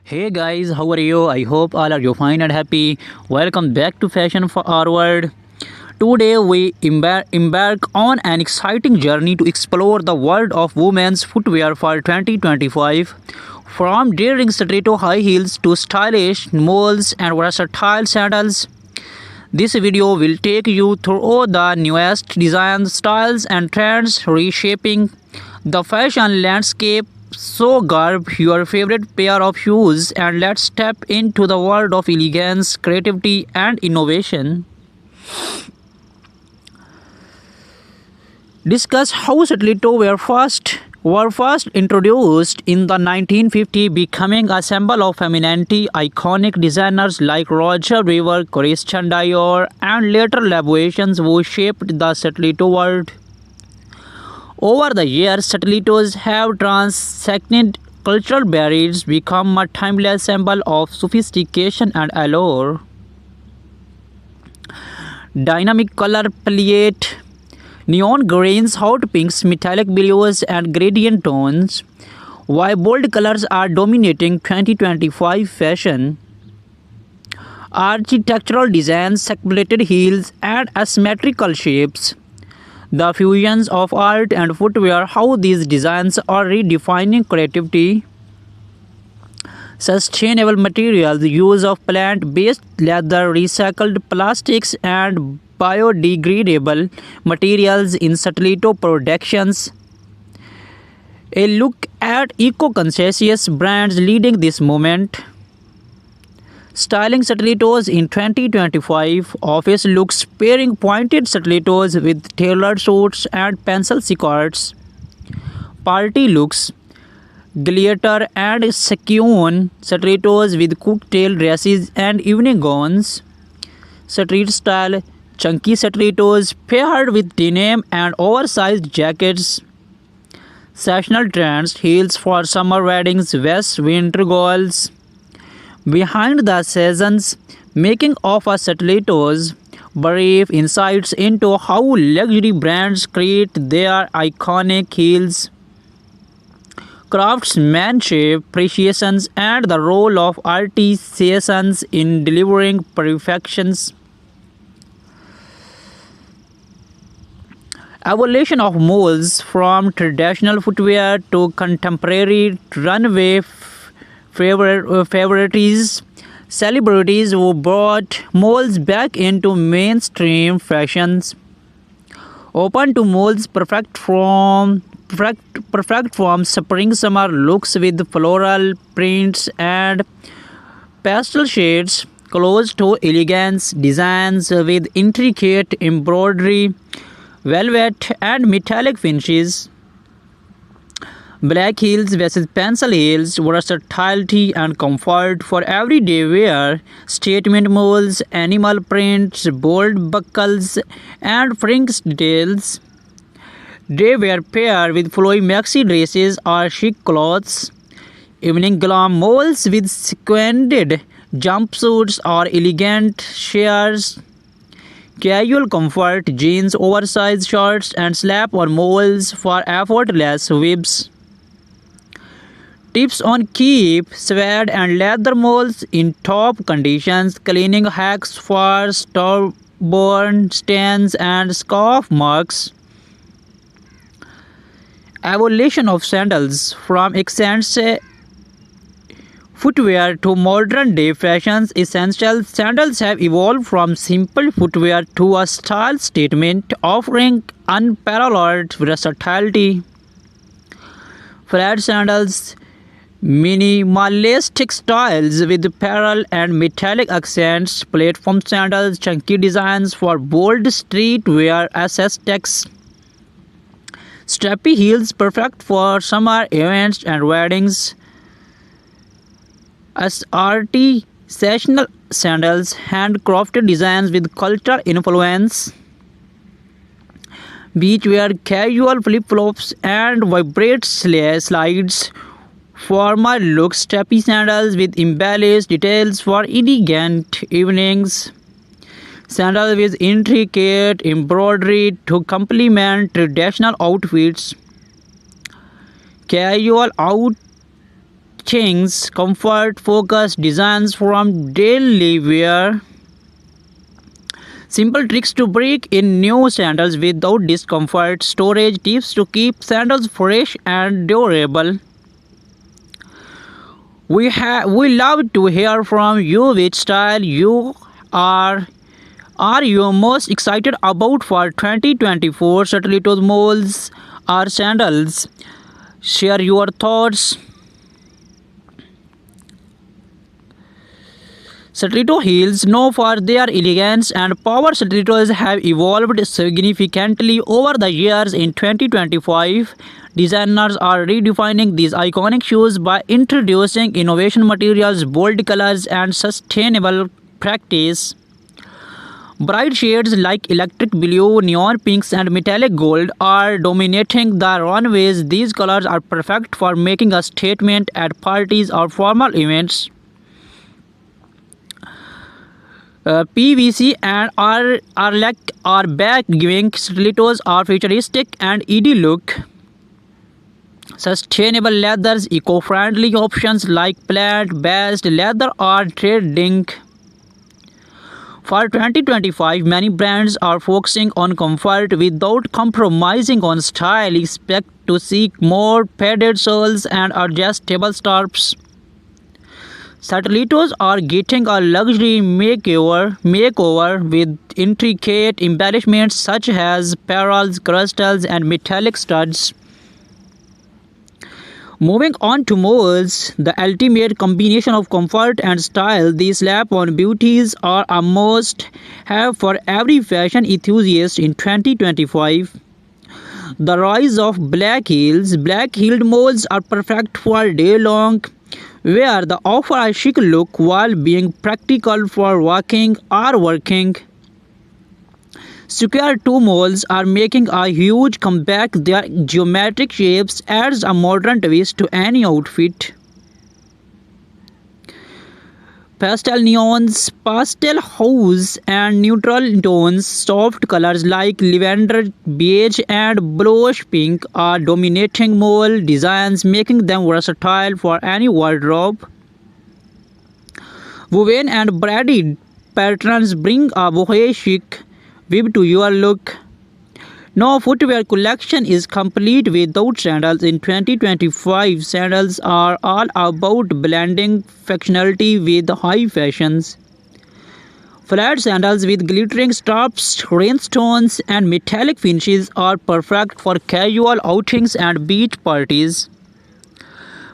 Hey guys, how are you? I hope all are you fine and happy. Welcome back to Fashion Forward. Today we embark on an exciting journey to explore the world of women's footwear for 2025. From daring stiletto high heels to stylish moles and versatile sandals, this video will take you through the newest designs, styles, and trends reshaping the fashion landscape. So, grab your favorite pair of shoes and let's step into the world of elegance, creativity, and innovation. Discuss how stiletto were first introduced in the 1950s, becoming a symbol of femininity. Iconic designers like Roger Weaver, Christian Dior, and later Labuations who shaped the stiletto world. Over the years, stilettos have transcended cultural barriers, become a timeless symbol of sophistication and allure. Dynamic color palette, neon greens, hot pinks, metallic blues, and gradient tones. While bold colors are dominating 2025 fashion, architectural designs, separated heels, and asymmetrical shapes. The fusions of art and footwear, how these designs are redefining creativity. Sustainable materials, use of plant-based leather, recycled plastics, and biodegradable materials in stiletto productions. A look at eco-conscious brands leading this movement. Styling stilettos in 2025, office looks pairing pointed stilettos with tailored suits and pencil skirts. Party looks, glitter and sequin stilettos with cocktail dresses and evening gowns. Street style, chunky stilettos paired with denim and oversized jackets. Seasonal trends, heels for summer weddings, vests, winter goals. Behind the seasons, making of a stilettos, brief insights into how luxury brands create their iconic heels, craftsmanship, precisions, and the role of artisans in delivering perfections. Evolution of moles from traditional footwear to contemporary runway favorites, celebrities who brought moles back into mainstream fashions, open to moles perfect from spring summer looks with floral prints and pastel shades, close to elegance designs with intricate embroidery, velvet and metallic finishes. Black heels versus pencil heels, versatility and comfort for everyday wear, statement molds, animal prints, bold buckles, and fringe details. They were paired with flowy maxi dresses or chic clothes. Evening glam molds with sequined jumpsuits or elegant shears. Casual comfort, jeans, oversized shorts, and slap-on molds for effortless whips. Tips on keep suede and leather molds in top conditions, cleaning hacks for stubborn stains and scuff marks. Evolution of sandals, from accents footwear to modern day fashions essentials, sandals have evolved from simple footwear to a style statement offering unparalleled versatility. Flat sandals, minimalistic styles with pearl and metallic accents, platform sandals, chunky designs for bold streetwear aesthetics, strappy heels perfect for summer events and weddings, as artisanal sandals, handcrafted designs with cultural influence, beachwear, casual flip-flops, and vibrant slides. Formal looks, strappy sandals with embellished details for elegant evenings. Sandals with intricate embroidery to complement traditional outfits. Casual things, comfort-focused designs from daily wear. Simple tricks to break in new sandals without discomfort. Storage tips to keep sandals fresh and durable. We love to hear from you which style you are you most excited about for 2024 stilettos, molds or sandals. Share your thoughts. Stiletto heels, known for their elegance and power, stilettos have evolved significantly over the years. In 2025, designers are redefining these iconic shoes by introducing innovation materials, bold colors, and sustainable practice. Bright shades like electric blue, neon pinks, and metallic gold are dominating the runways. These colors are perfect for making a statement at parties or formal events. PVC and are back, giving stilettos a futuristic and ED look. Sustainable leathers, eco-friendly options like plant-based leather are trending. For 2025, many brands are focusing on comfort without compromising on style. Expect to see more padded soles and adjustable straps. Stilettos are getting a luxury makeover with intricate embellishments such as pearls, crystals, and metallic studs. Moving on to molds, the ultimate combination of comfort and style. These slap-on beauties are a must-have for every fashion enthusiast in 2025. The rise of black heels. Black-heeled molds are perfect for day-long wear. They offer a chic look while being practical for walking or working. Square toe molds are making a huge comeback. Their geometric shapes adds a modern twist to any outfit. Pastel neons, pastel hues, and neutral tones, soft colors like lavender, beige, and bluish pink are dominating mold designs, making them versatile for any wardrobe. Woven and braided patterns bring a boho chic vibe to your look. No footwear collection is complete without sandals. In 2025, sandals are all about blending functionality with high fashions. Flat sandals with glittering straps, rhinestones, and metallic finishes are perfect for casual outings and beach parties.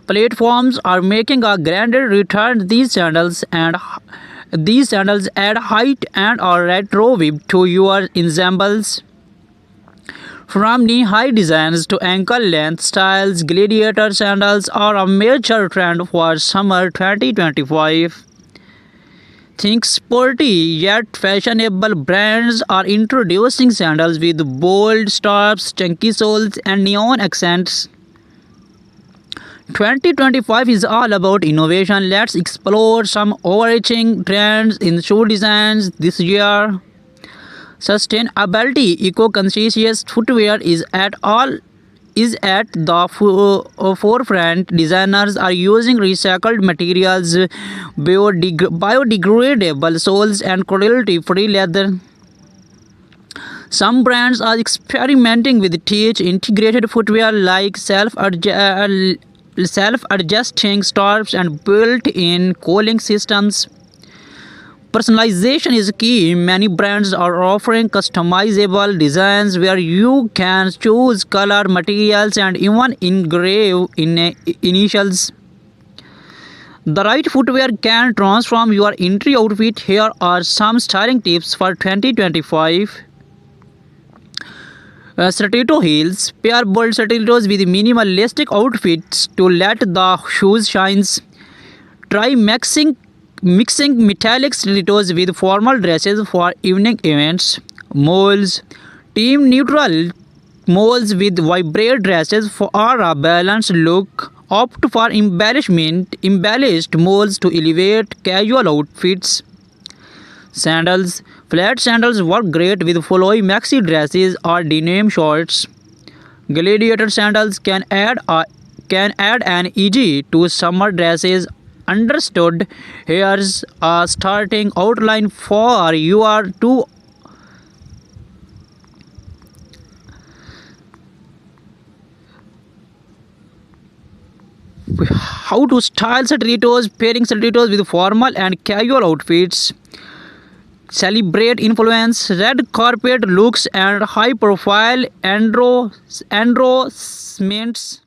Platforms are making a grander return. These sandals add height and a retro vibe to your ensembles. From knee-high designs to ankle-length styles, gladiator sandals are a major trend for summer 2025. Think sporty yet fashionable brands are introducing sandals with bold straps, chunky soles, and neon accents. 2025 is all about innovation. Let's explore some overarching trends in shoe designs this year. Sustainability, eco-conscious footwear is at the forefront. Designers are using recycled materials, biodegradable soles, and cruelty-free leather. Some brands are experimenting with integrated footwear like self-adjusting straps and built-in cooling systems. Personalization is key. Many brands are offering customizable designs where you can choose color, materials, and even engrave initials. The right footwear can transform your entry outfit. Here are some styling tips for 2025. Stiletto heels. Pair bold stilettos with minimalistic outfits to let the shoes shine. Try mixing metallic stilettos with formal dresses for evening events. Molds. Team neutral molds with vibrant dresses for a balanced look. Opt for embellished molds to elevate casual outfits. Sandals. Flat sandals work great with flowy maxi dresses or denim shorts. Gladiator sandals can add a can add an easy to summer dresses. Understood. Here's a starting outline for you are to how to style stilettos, pairing stilettos with formal and casual outfits. Celebrate influence, red carpet looks, and high profile endorsements.